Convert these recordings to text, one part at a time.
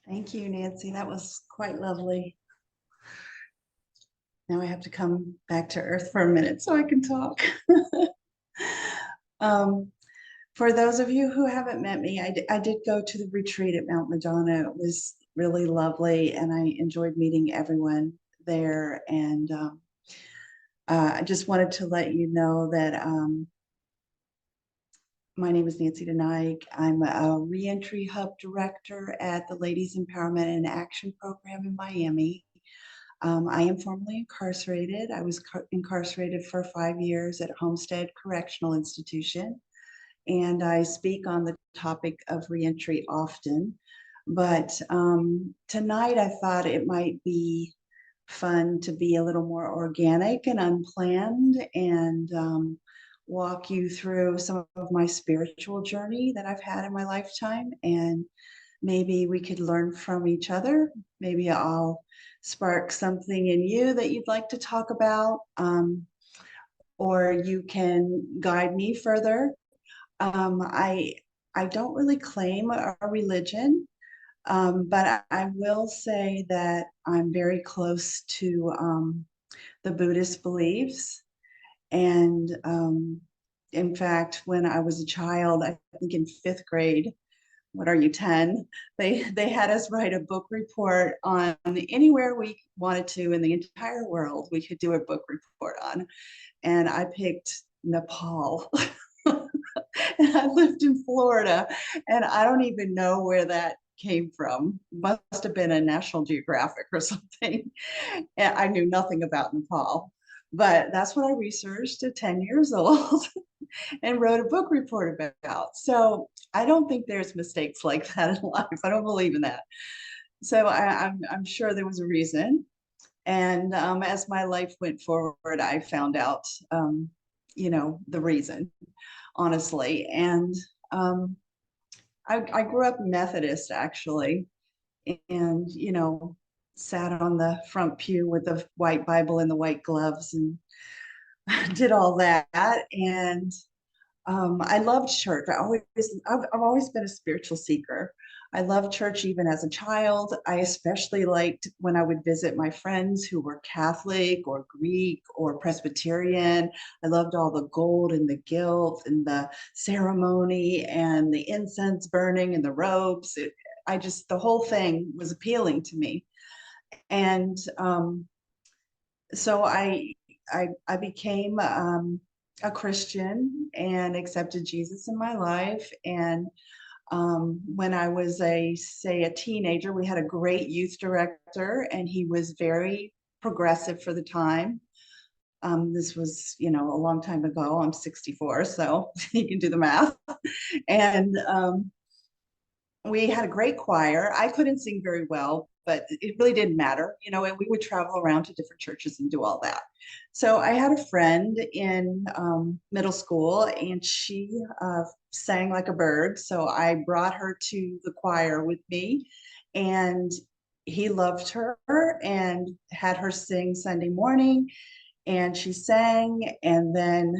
Thank you, Nancy. That was quite lovely. Now I have to come back to earth for a minute so I can talk. um, for those of you who haven't met me, I did go to the retreat at Mount Madonna. It was really lovely, and I enjoyed meeting everyone there. And I just wanted to let you know that my name is Nancy Denike. I'm a reentry hub director at the Ladies Empowerment and Action Program in Miami. I am formerly incarcerated. I was incarcerated for 5 years at Homestead Correctional Institution, and I speak on the topic of reentry often. But tonight I thought it might be fun to be a little more organic and unplanned and walk you through some of my spiritual journey that I've had in my lifetime. And maybe we could learn from each other. Maybe I'll spark something in you that you'd like to talk about, or you can guide me further. I don't really claim a religion, but I will say that I'm very close to the Buddhist beliefs. And in fact, when I was a child, I think in fifth grade, what are you, 10? They had us write a book report on anywhere we wanted to in the entire world. We could do a book report on. And I picked Nepal. And I lived in Florida, and I don't even know where that came from. Must have been a National Geographic or something. And I knew nothing about Nepal, but that's what I researched at 10 years old and wrote a book report about. So I don't think there's mistakes like that in life. I don't believe in that. So I'm sure there was a reason. And as my life went forward, I found out, the reason, honestly. And I grew up Methodist, actually, and, sat on the front pew with the white Bible and the white gloves and did all that. And I loved church. I've always been a spiritual seeker. I loved church even as a child. I especially liked when I would visit my friends who were Catholic or Greek or Presbyterian. I loved all the gold and the gilt and the ceremony and the incense burning and the robes. The whole thing was appealing to me. And so I became a Christian and accepted Jesus in my life. And when I was a teenager, we had a great youth director, and he was very progressive for the time. This was, a long time ago. I'm 64, so you can do the math. And we had a great choir. I couldn't sing very well, but it really didn't matter, and we would travel around to different churches and do all that. So I had a friend in middle school, and she sang like a bird. So I brought her to the choir with me, and he loved her and had her sing Sunday morning, and she sang. And then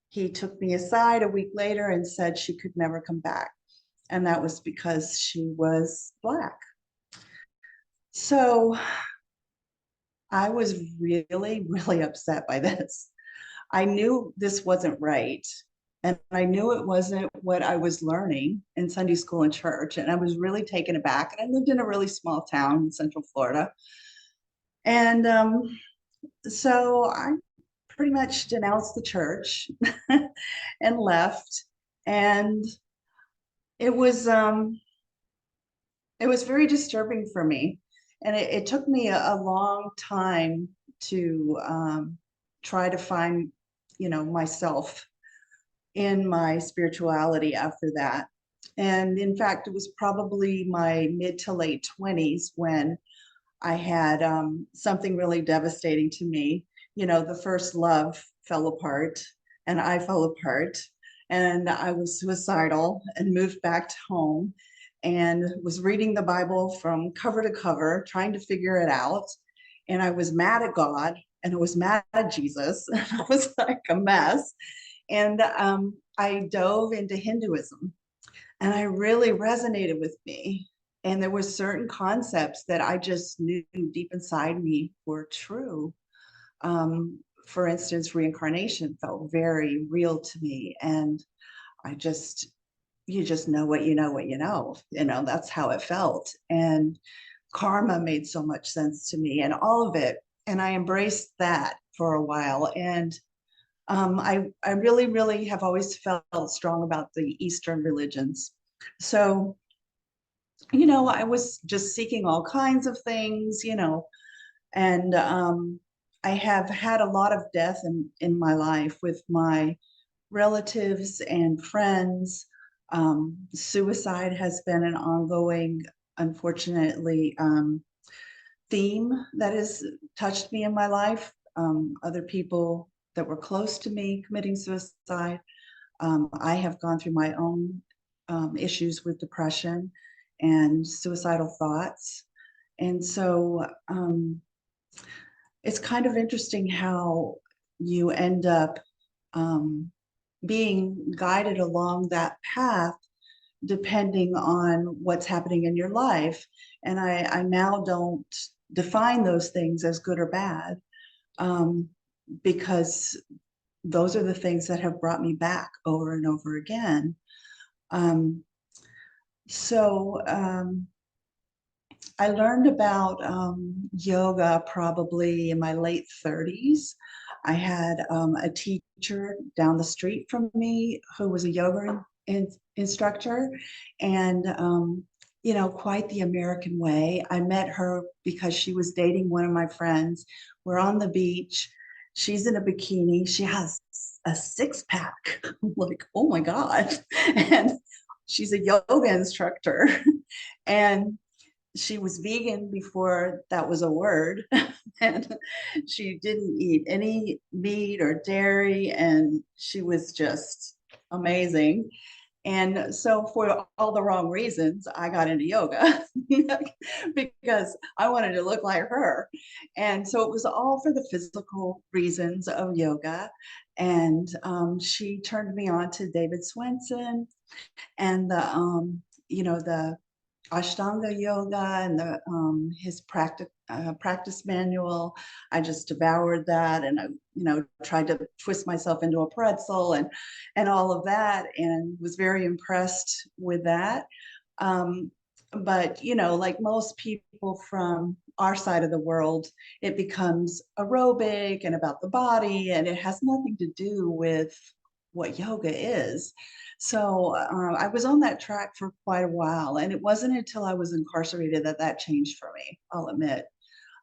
he took me aside a week later and said she could never come back. And that was because she was Black. So I was really, really upset by this. I knew this wasn't right. And I knew it wasn't what I was learning in Sunday school and church. And I was really taken aback. And I lived in a really small town in Central Florida. And so I pretty much denounced the church and left. And it was very disturbing for me. And it took me a long time to try to find, myself in my spirituality after that. And in fact, it was probably my mid to late 20s when I had something really devastating to me. The first love fell apart, and I fell apart, and I was suicidal and moved back to home and was reading the Bible from cover to cover, trying to figure it out. And I was mad at God, and I was mad at Jesus. And I was like a mess. And I dove into Hinduism, and I really resonated with me. And there were certain concepts that I just knew deep inside me were true. For instance, reincarnation felt very real to me. And I just, you just know what you know, what you know, that's how it felt. And karma made so much sense to me and all of it. And I embraced that for a while. And I really, really have always felt strong about the Eastern religions. So, I was just seeking all kinds of things, and I have had a lot of death in my life with my relatives and friends. Suicide has been an ongoing, unfortunately, theme that has touched me in my life. Other people that were close to me committing suicide. I have gone through my own issues with depression and suicidal thoughts. And so it's kind of interesting how you end up um, being guided along that path depending on what's happening in your life. And I now don't define those things as good or bad um, because those are the things that have brought me back over and over again. Um, so I learned about yoga probably in my late 30s. I had a teacher down the street from me who was a yoga instructor, and quite the American way. I met her because she was dating one of my friends. We're on the beach. She's in a bikini. She has a six pack. I'm like, oh my God. And she's a yoga instructor. And she was vegan before that was a word. And she didn't eat any meat or dairy. And she was just amazing. And so, for all the wrong reasons, I got into yoga because I wanted to look like her. And so, it was all for the physical reasons of yoga. And she turned me on to David Swenson and the Ashtanga yoga and the his practice manual. I just devoured that, and I tried to twist myself into a pretzel and all of that, and was very impressed with that. But like most people from our side of the world, it becomes aerobic and about the body, and it has nothing to do with what yoga is. So I was on that track for quite a while, and it wasn't until I was incarcerated that that changed for me, I'll admit.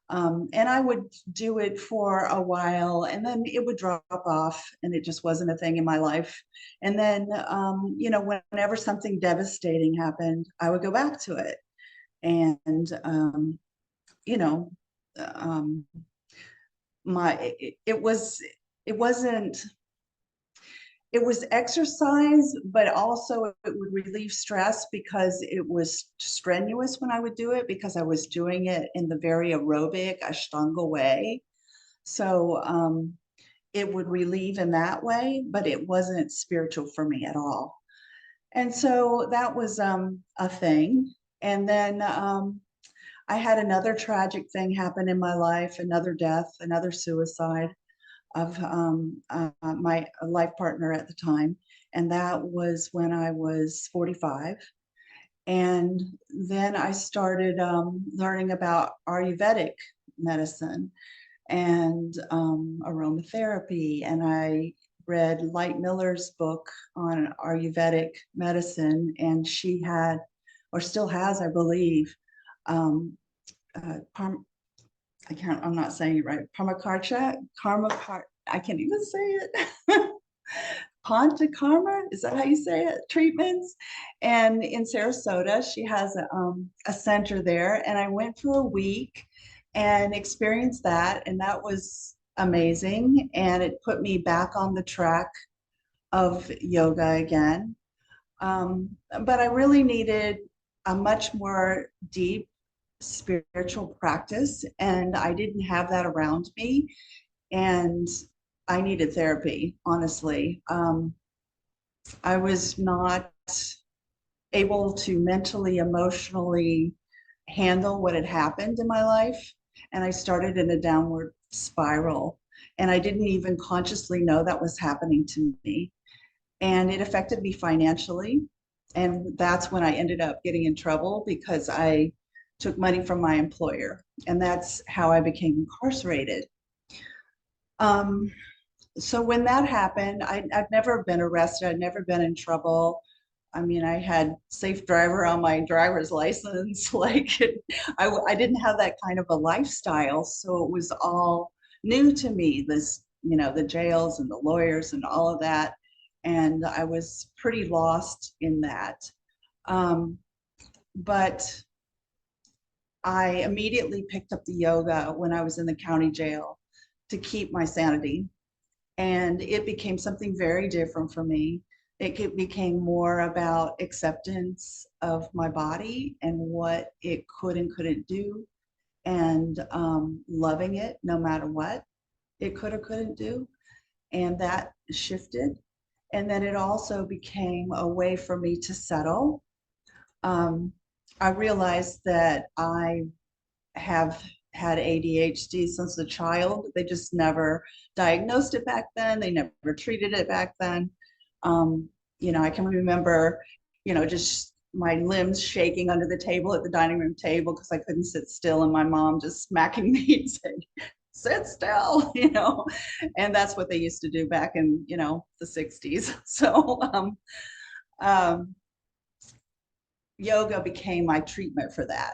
And I would do it for a while, and then it would drop off, and it just wasn't a thing in my life. And then, whenever something devastating happened, I would go back to it. And, you know, um, it was, it wasn't it was exercise, but also it would relieve stress because it was strenuous when I would do it because I was doing it in the very aerobic Ashtanga way. So it would relieve in that way, but it wasn't spiritual for me at all. And so that was a thing. And then I had another tragic thing happen in my life, another death, another suicide of my life partner at the time. And that was when I was 45. And then I started learning about Ayurvedic medicine and aromatherapy. And I read Light Miller's book on Ayurvedic medicine. And she had, or still has, I believe, um, I'm not saying it right. I can't even say it. Panchakarma, is that how you say it? Treatments. And in Sarasota, she has a center there. And I went for a week and experienced that. And that was amazing. And it put me back on the track of yoga again. But I really needed a much more deep spiritual practice, and I didn't have that around me. And I needed therapy, honestly. I was not able to mentally, emotionally handle what had happened in my life. And I started in a downward spiral. And I didn't even consciously know that was happening to me. And it affected me financially. And that's when I ended up getting in trouble because I took money from my employer. And that's how I became incarcerated. Um, so when that happened, I'd never been arrested. I'd never been in trouble. I mean, I had safe driver on my driver's license. Like, I didn't have that kind of a lifestyle. So it was all new to me, this, the jails and the lawyers and all of that. And I was pretty lost in that. Um, but I immediately picked up the yoga when I was in the county jail to keep my sanity. And it became something very different for me. Became more about acceptance of my body and what it could and couldn't do, and loving it no matter what it could or couldn't do. And that shifted. And then it also became a way for me to settle. Um, I realized that I have had ADHD since a child. They just never diagnosed it back then. They never treated it back then. Um, I can remember, just my limbs shaking under the table at the dining room table because I couldn't sit still, and my mom just smacking me and saying, sit still, and that's what they used to do back in, the 60s. So um, yoga became my treatment for that.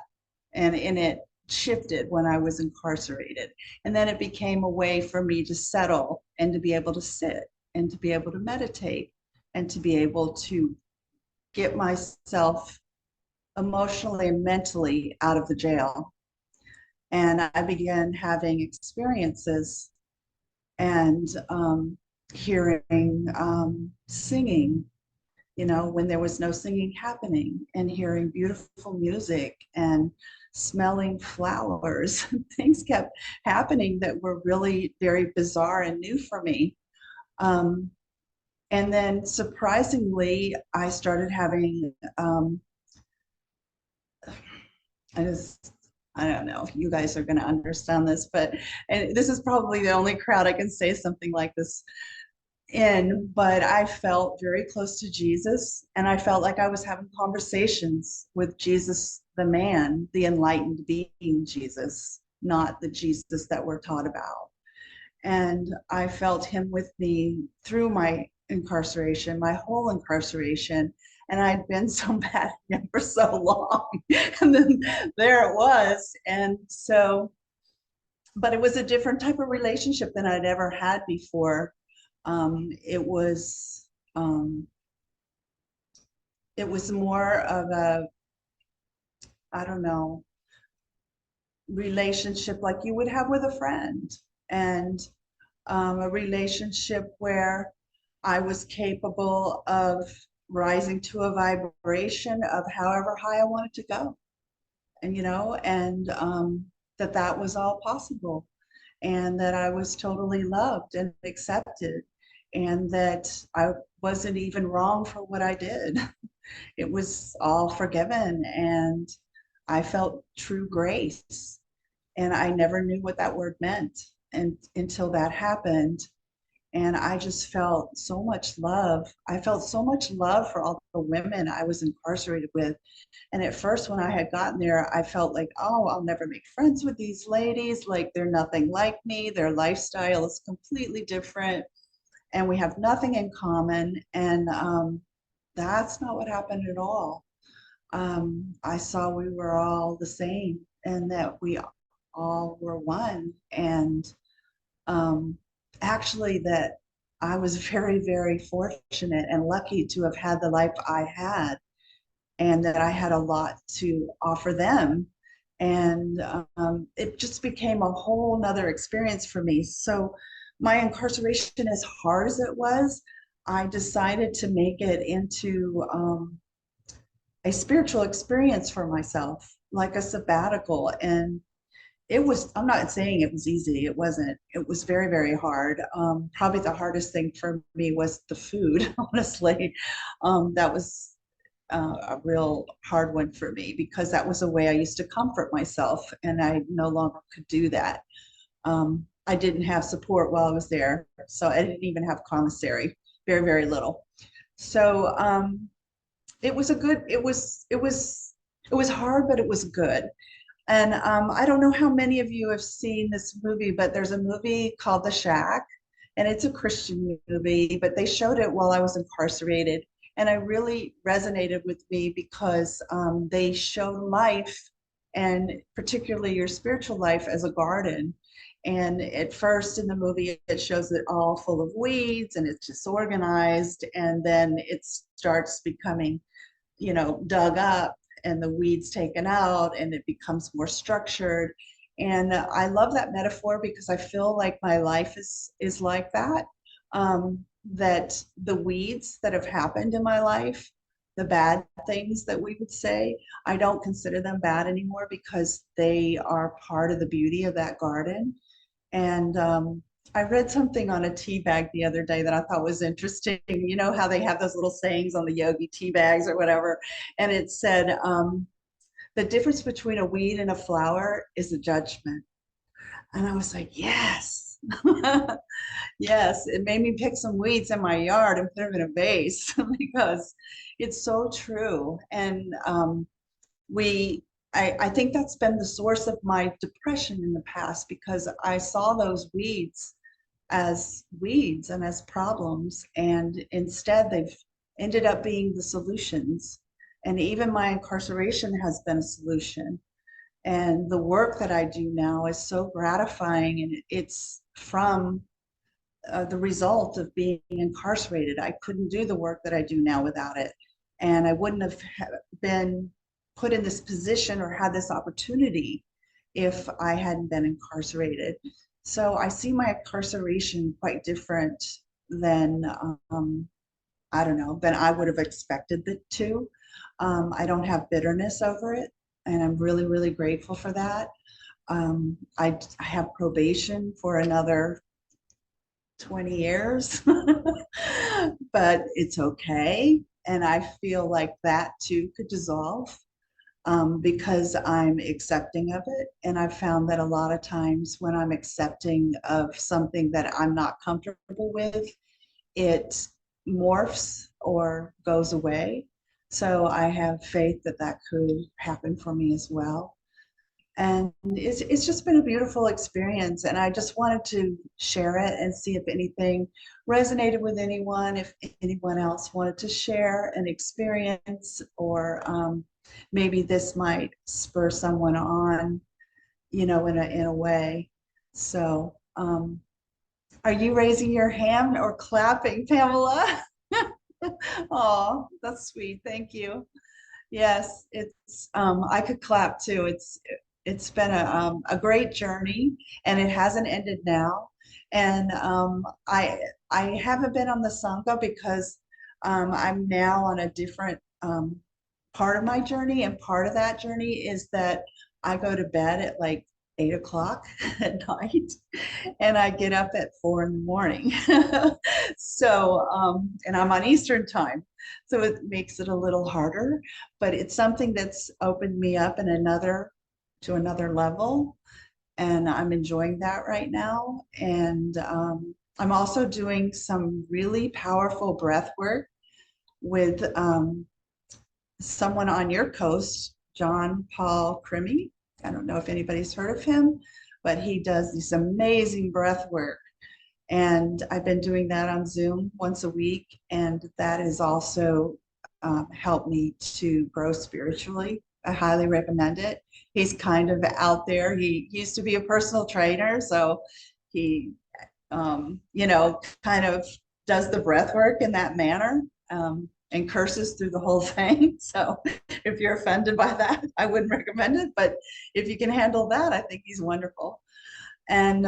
And it shifted when I was incarcerated. And then it became a way for me to settle and to be able to sit and to be able to meditate and to be able to get myself emotionally and mentally out of the jail. And I began having experiences and hearing singing, when there was no singing happening, and hearing beautiful music and smelling flowers. Things kept happening that were really very bizarre and new for me. Um, and then surprisingly, I started having, I just, I don't know if you guys are going to understand this, but and this is probably the only crowd I can say something like this in, but I felt very close to Jesus, and I felt like I was having conversations with Jesus, the man, the enlightened being Jesus, not the Jesus that we're taught about. And I felt him with me through my incarceration, my whole incarceration. And I'd been so bad at him for so long. And then there it was. And so, but it was a different type of relationship than I'd ever had before. It was it was more of a, I don't know, relationship like you would have with a friend, and a relationship where I was capable of rising to a vibration of however high I wanted to go, and that was all possible, and that I was totally loved and accepted, and that I wasn't even wrong for what I did. It was all forgiven, and I felt true grace. And I never knew what that word meant until that happened. And I just felt so much love. I felt so much love for all the women I was incarcerated with. And at first, when I had gotten there, I felt like, oh, I'll never make friends with these ladies. Like, they're nothing like me. Their lifestyle is completely different, and we have nothing in common. And that's not what happened at all. I saw we were all the same, and that we all were one. And um, actually, that I was very, very fortunate and lucky to have had the life I had, and that I had a lot to offer them. And it just became a whole nother experience for me. So my incarceration, as hard as it was, I decided to make it into a spiritual experience for myself, like a sabbatical. And it was, I'm not saying it was easy. It wasn't. It was very, very hard. Probably the hardest thing for me was the food, honestly. That was a real hard one for me because that was a way I used to comfort myself, and I no longer could do that. I didn't have support while I was there, so I didn't even have commissary, very, very little. So it was a good, it was hard, but it was good. And I don't know how many of you have seen this movie, but there's a movie called The Shack, and it's a Christian movie, but they showed it while I was incarcerated. And it really resonated with me because they showed life, and particularly your spiritual life, as a garden. And at first in the movie, it shows it all full of weeds and it's disorganized. And then it starts becoming, dug up and the weeds taken out and it becomes more structured. And I love that metaphor because I feel like my life is like that. That the weeds that have happened in my life, the bad things that we would say, I don't consider them bad anymore because they are part of the beauty of that garden. And I read something on a tea bag the other day that I thought was interesting. You know how they have those little sayings on the yogi tea bags or whatever. And it said, the difference between a weed and a flower is a judgment. And I was like, yes. Yes, it made me pick some weeds in my yard and put them in a vase because it's so true. And I think that's been the source of my depression in the past because I saw those weeds and as problems, and instead they've ended up being the solutions. And even my incarceration has been a solution. And the work that I do now is so gratifying, and it's from the result of being incarcerated. I couldn't do the work that I do now without it. And I wouldn't have been put in this position or had this opportunity if I hadn't been incarcerated. So I see my incarceration quite different than, I don't know, than I would have expected it to. I don't have bitterness over it, and I'm really, really grateful for that. I have probation for another 20 years, but it's okay. And I feel like that too could dissolve because I'm accepting of it. And I've found that a lot of times when I'm accepting of something that I'm not comfortable with, it morphs or goes away. So I have faith that that could happen for me as well. And it's just been a beautiful experience. And I just wanted to share it and see if anything resonated with anyone, if anyone else wanted to share an experience, or maybe this might spur someone on, in a way. So, are you raising your hand or clapping, Pamela? Oh, that's sweet. Thank you. Yes, it's I could clap too. It's been a great journey, and it hasn't ended now. And I haven't been on the sangha because I'm now on a different part of my journey, and part of that journey is that I go to bed at like 8 o'clock at night, and I get up at 4 in the morning. So, and I'm on Eastern time, so it makes it a little harder, but it's something that's opened me up in another level, and I'm enjoying that right now. And I'm also doing some really powerful breath work with someone on your coast, John Paul Crimmy. I don't know if anybody's heard of him, but he does this amazing breath work. And I've been doing that on Zoom once a week. And that has also helped me to grow spiritually. I highly recommend it. He's kind of out there. He used to be a personal trainer. So he, kind of does the breath work in that manner. And curses through the whole thing. So if you're offended by that, I wouldn't recommend it. But if you can handle that, I think he's wonderful. And,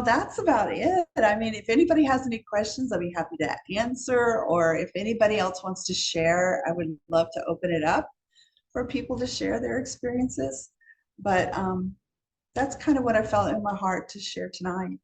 that's about it. I mean, if anybody has any questions, I'd be happy to answer. Or if anybody else wants to share, I would love to open it up for people to share their experiences. But that's kind of what I felt in my heart to share tonight.